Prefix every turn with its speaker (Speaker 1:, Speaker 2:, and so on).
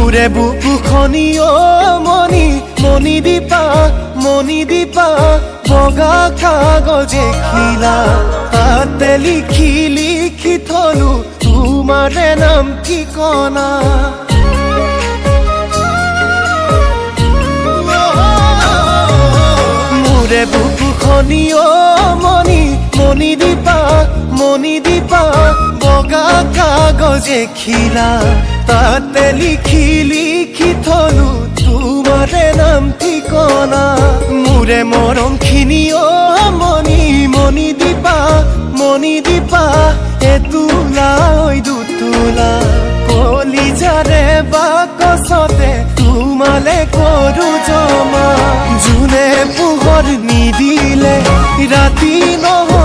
Speaker 1: মোৰে বুকুখনি অ মণি মণি দীপা বগা কাগজে খিলা তাতে লিখি থলো তোমাৰে নাম ঠিকনা মোৰে বুকুখনি অ মণি দীপা বগা কাগজে খিলা তাতে লিখি থলো তোমাৰে নাম ঠিকনা মোৰে মৰমখিনি অ মণি দীপা এতোলা ঐ দুতোলা কলিজাৰে বাকচতে তোমালে কৰো জমা যোনে পোহৰ নিদিলে ৰাতি নহয়